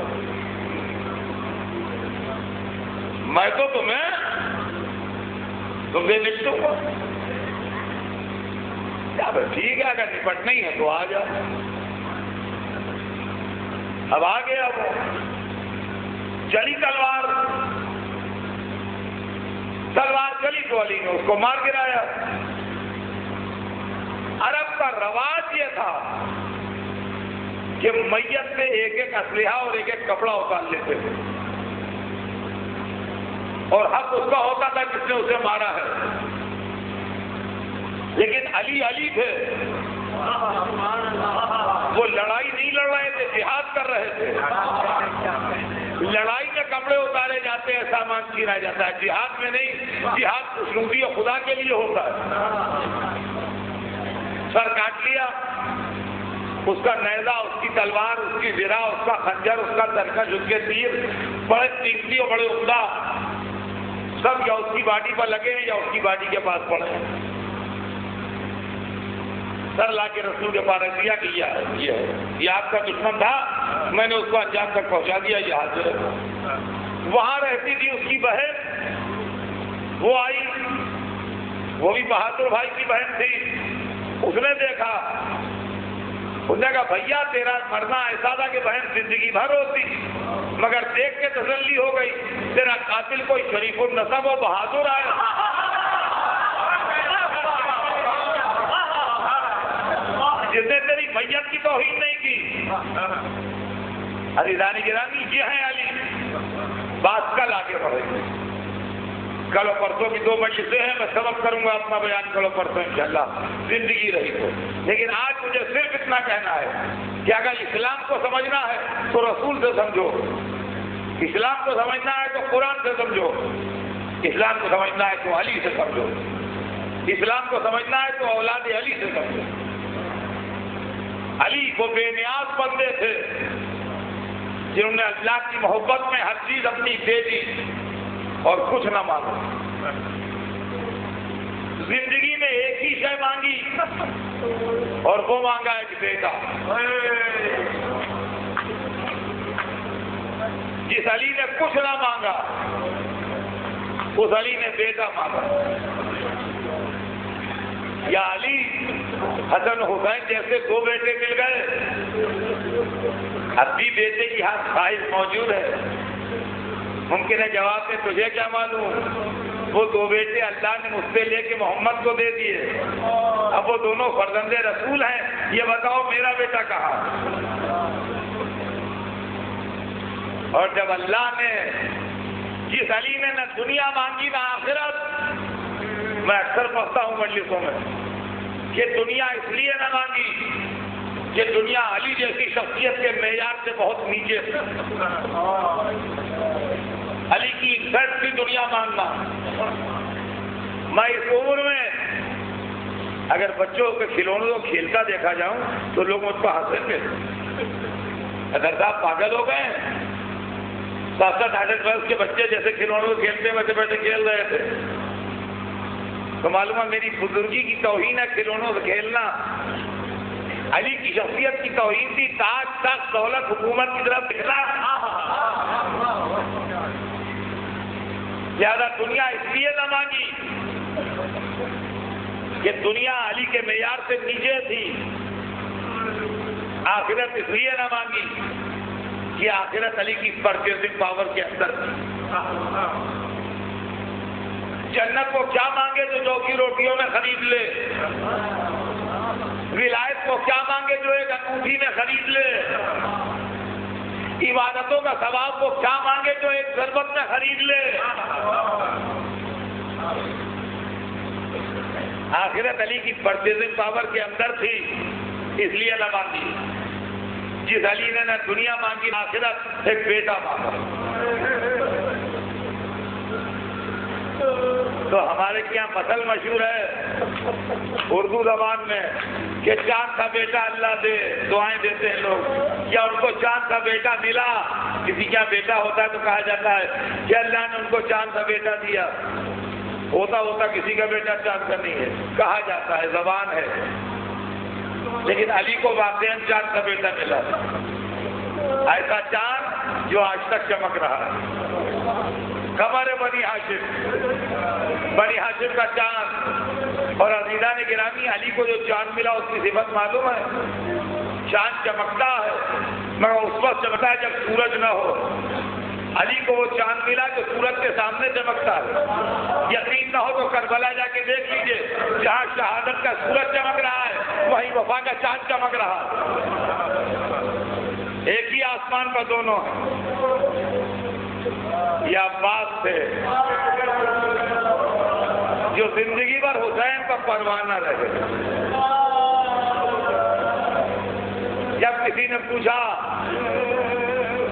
میں تو تمہیں تم سے نپٹوں گا. ٹھیک ہے اگر نپٹ نہیں ہے تو آ جا. اب آ گیا وہ، چلی تلوار، تلوار چلی تو علی نے اس کو مار گرایا. عرب کا رواج یہ تھا کہ میت سے ایک ایک اسلحہ اور ایک ایک کپڑا اتار لیتے تھے، اور حق اس کا ہوتا تھا جس نے اسے مارا ہے. لیکن علی تھے، وہ لڑائی نہیں لڑ رہے تھے، جہاد کر رہے تھے. لڑائی میں کپڑے اتارے جاتے ہیں، سامان چھینا جاتا ہے، جہاد میں نہیں. جہاد خوشنودی خدا کے لیے ہوتا ہے. سر کاٹ لیا، اس کا نیزہ، اس کی تلوار، اس کی زرہ، اس کا خنجر، اس کا ترکش، اس کے تیر بڑے قیمتی اور بڑے عمدہ، سب یا اس کی باڈی پر لگے ہیں یا اس کی باڈی کے پاس پڑے ہیں. سر لا کے رسول کے پاس رکھ دیا کہ یہ آپ کا دشمن تھا، میں نے اس کو انجام تک پہنچا دیا، یہ حاضر ہے. وہاں رہتی تھی اس کی بہن، وہ آئی، وہ بھی بہادر بھائی کی بہن تھی. اس نے دیکھا، اس نے کہا بھیا تیرا مرنا ایسا تھا کہ بہن زندگی بھر ہوتی، مگر دیکھ کے تسلی ہو گئی، تیرا قاتل کوئی شریف النسب و بہادر آیا. جس نے تیری میت کی توہین نہیں کی. عزیزان گرامی یہ ہیں علی. بات کل آگے بڑھے گی، کل و پرسوں کی 2 مجلسیں ہیں، میں سبق کروں گا اپنا بیان کل و پرسوں انشاءاللہ زندگی رہی تو. لیکن آج مجھے صرف اتنا کہنا ہے کہ اگر اسلام کو سمجھنا ہے تو رسول سے سمجھو، اسلام کو سمجھنا ہے تو قرآن سے سمجھو، اسلام کو سمجھنا ہے تو علی سے سمجھو، اسلام کو سمجھنا ہے تو اولاد علی سے سمجھو. علی وہ بے نیاز بندے تھے جنہوں نے اللہ کی محبت میں ہر چیز اپنی دے دی اور کچھ نہ مانگا. زندگی میں ایک ہی شے مانگی اور وہ مانگا ایک بیٹا. جس علی نے کچھ نہ مانگا اس علی نے بیٹا مانگا. یا علی حسن حسین جیسے 2 بیٹے مل گئے، اب بھی بیٹے کی ہاتھ خواہش موجود ہے. ممکن ہے جواب میں تجھے کیا معلوم، وہ 2 بیٹے اللہ نے مجھ سے لے کے محمد کو دے دیے، اب وہ دونوں فرزند رسول ہیں. یہ بتاؤ میرا بیٹا کہاں؟ اور جب اللہ نے جس علی نے نہ دنیا مانگی نہ آخرت، میں اکثر پڑھتا ہوں مجلسوں میں، کہ دنیا اس لیے نہ مانگی کہ دنیا علی جیسی شخصیت کے معیار سے بہت نیچے تھی. علی کی عزت کی دنیا مانگنا. میں اس عمر میں اگر بچوں کے کھلونوں کو کھیلتا دیکھا جاؤں تو لوگ مجھ کو ہنسیں گے. اگر صاحب پاگل ہو گئے 7-8 برس کے بچے جیسے کھلونوں کو کھیلتے ویسے بیٹھے کھیل رہے تھے. تو معلوم ہے میری بزرگی کی توہین ہے کھلونوں سے کھیلنا. علی کی شخصیت کی توہین تھی. تاج تخت دولت حکومت کی طرف دکھنا. زیادہ دنیا اس لیے نہ مانگی کہ دنیا علی کے معیار سے نیچے تھی. آخرت اس لیے نہ مانگی کہ آخرت علی کی پرچیزنگ پاور کے اندر تھی. جنت کو کیا مانگے جو چوکی روٹیوں میں خرید لے. ولایت کو کیا مانگے جو ایک انگوٹھی میں خرید لے. عبادتوں کا ثواب کو کیا مانگے جو ایک ضربت میں خرید لے. آخرت علی کی پرچیزنگ پاور کے اندر تھی اس لیے نہ مانگی. جس علی نے نہ دنیا مانگی آخرت ایک بیٹا مانگا. تو ہمارے یہاں مثل مشہور ہے اردو زبان میں کہ چاند کا بیٹا اللہ دے. دعائیں دیتے ہیں لوگ. کیا ان کو چاند کا بیٹا ملا؟ کسی کا بیٹا ہوتا ہے تو کہا جاتا ہے کہ اللہ نے ان کو چاند کا بیٹا دیا. ہوتا کسی کا بیٹا چاند کا نہیں ہے. کہا جاتا ہے زبان ہے. لیکن علی کو واقعاً چاند کا بیٹا ملا. ایسا چاند جو آج تک چمک رہا ہے. قمر بنی ہاشم کا چاند. اور عزیزان گرامی علی کو جو چاند ملا اس کی صفت معلوم ہے. چاند چمکتا ہے مگر اس وقت چمکتا ہے جب سورج نہ ہو. علی کو وہ چاند ملا جو سورج کے سامنے چمکتا ہے. یقین نہ ہو تو کربلا جا کے دیکھ لیجئے جہاں شہادت کا سورج چمک رہا ہے وہیں وفا کا چاند چمک رہا ہے. ایک ہی آسمان پر دونوں ہیں. یہ عباس تھے جو زندگی بھر حسین کا پروانہ رہے. جب کسی نے پوچھا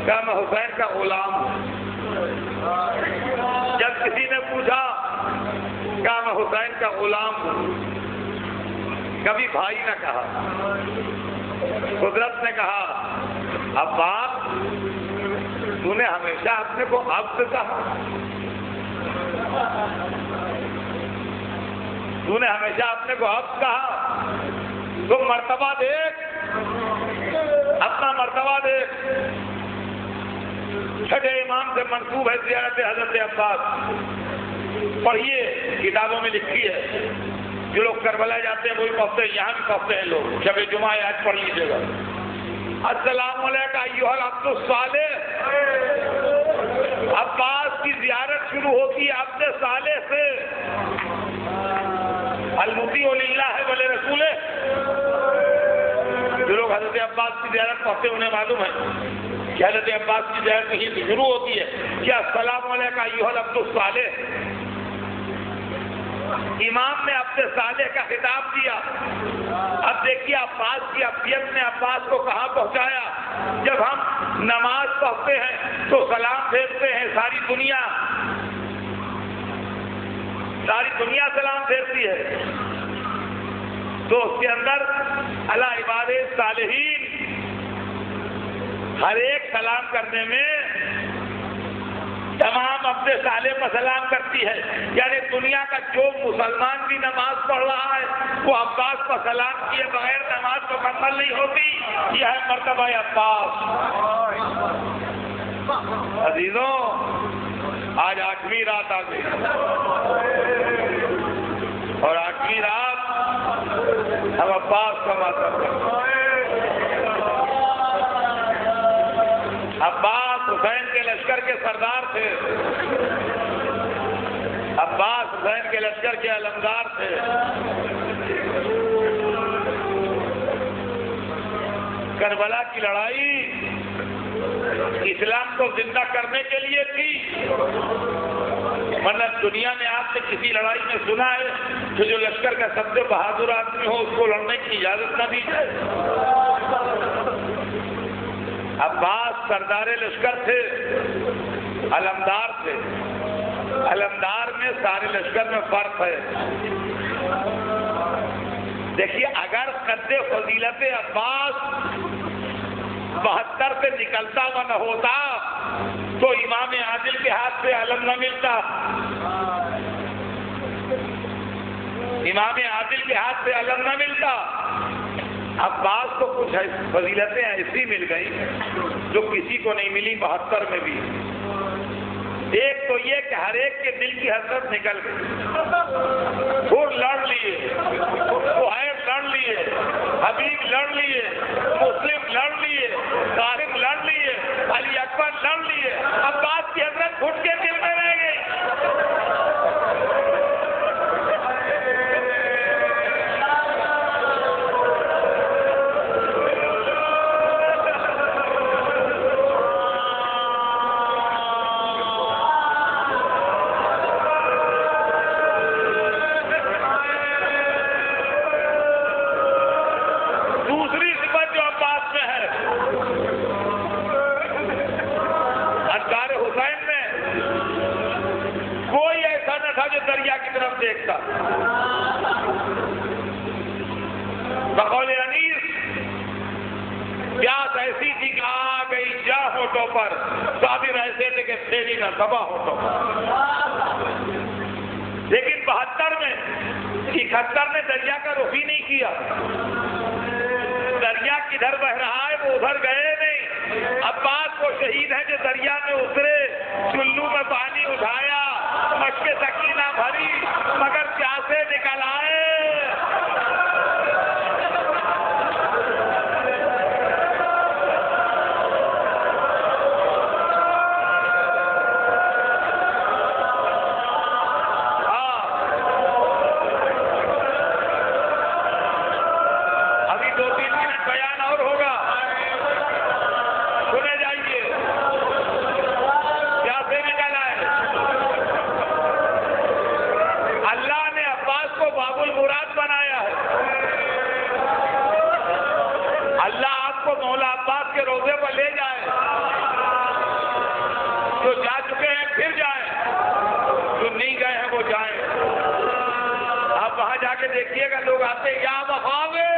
کہ میں حسین کا غلام ہوں. جب کسی نے پوچھا کہ میں حسین کا غلام ہوں. کبھی بھائی نہ کہا. قدرت نے کہا عباس تو نے ہمیشہ اپنے کو عبد کہا. تو نے ہمیشہ اپنے کو عبد کہا. تم مرتبہ دیکھ اپنا مرتبہ دیکھ. چھٹے امام سے منسوب ہے زیارت حضرت عباس. پڑھیے کتابوں میں لکھی ہے. جو لوگ کربلا جاتے ہیں وہی پڑھتے ہیں. یہاں بھی پڑھتے ہیں لوگ. شب جمعہ آج پڑھ لیجیے گا. السلام علیکم ایھا العبد الصالح. عباس کی زیارت شروع ہوتی ہے عبد صالح سے. المطیع للہ ولرسولہ. جو لوگ حضرت عباس کی زیارت پڑھتے ہیں انہیں معلوم ہے کہ حضرت عباس کی زیارت کہیں سے شروع ہوتی ہے کہ السلام علیکم ایھا العبد الصالح. امام نے اپنے صالح کا خطاب دیا. اب دیکھیے عباس کی ابدیت نے عباس کو کہاں پہنچایا. جب ہم نماز پڑھتے ہیں تو سلام پھیرتے ہیں. ساری دنیا سلام پھیرتی ہے. تو اس کے اندر علی عباد صالحین ہر ایک سلام کرنے میں تمام اپنے صالح پر سلام کرتی ہے. یعنی دنیا کا جو مسلمان بھی نماز پڑھ رہا ہے وہ عباس پر سلام کیے بغیر نماز مکمل نہیں ہوتی. یہ ہے مرتبہ عباس. عزیزوں آج 8ویں رات آ گئی اور 8ویں رات ہم عباس کا ماتم کرتے ہیں. عباس حسین کے لشکر کے سردار تھے. عباس حسین کے لشکر کے علمدار تھے. کربلا کی لڑائی اسلام کو زندہ کرنے کے لیے تھی. ورنہ دنیا میں آپ نے کسی لڑائی میں سنا ہے کہ جو لشکر کا سب سے بہادر آدمی ہو اس کو لڑنے کی اجازت نہ دی جائے؟ عباس سردار لشکر تھے، علمدار تھے، علمدار میں سارے لشکر میں فرق ہے۔ دیکھیے اگر قد فضیلت عباس 72 سے نکلتا ہوا نہ ہوتا تو امام عادل کے ہاتھ سے علم نہ ملتا، امام عادل کے ہاتھ سے علم نہ ملتا۔ عباس کو کچھ فضیلتیں ایسی مل گئی جو کسی کو نہیں ملی 72 میں بھی۔ ایک تو یہ کہ ہر ایک کے دل کی حسرت نکل گئی، پھر لڑ لیے، سہیب لڑ لیے، حبیب لڑ لیے، مسلم لڑ لیے، طارق لڑ لیے، علی اکبر لڑ لیے، عباس کی حسرت گھٹ کے دل میں رہ گئی۔ دیکھتا بقول انیس پیاس ایسی تھی کہ آ گئی جا ہوٹوں پر، صابر ایسے تھے کہ تھیلی نہ دبا ہوٹوں پر۔ لیکن 72 میں 71 نے دریا کا رخ ہی نہیں کیا، دریا کدھر بہ رہا ہے وہ ادھر گئے نہیں۔ عباس کو شہید ہے جو دریا میں اترے، چلو میں پانی اٹھایا، مشق سکینہ بھری، مگر پیاسے نکل آئے۔ ابھی 2-3 منٹ بیان اور ہوگا، سنے جائیے۔ پیاسے نکل آئے۔ اللہ نے عباس کو باب المراد بنایا ہے۔ اللہ آپ کو مولا عباس کے روضے پر لے جائے، جو جا چکے ہیں پھر جائیں، جو نہیں گئے ہیں وہ جائیں۔ آپ وہاں جا کے دیکھیے گا لوگ آتے یا وفاوے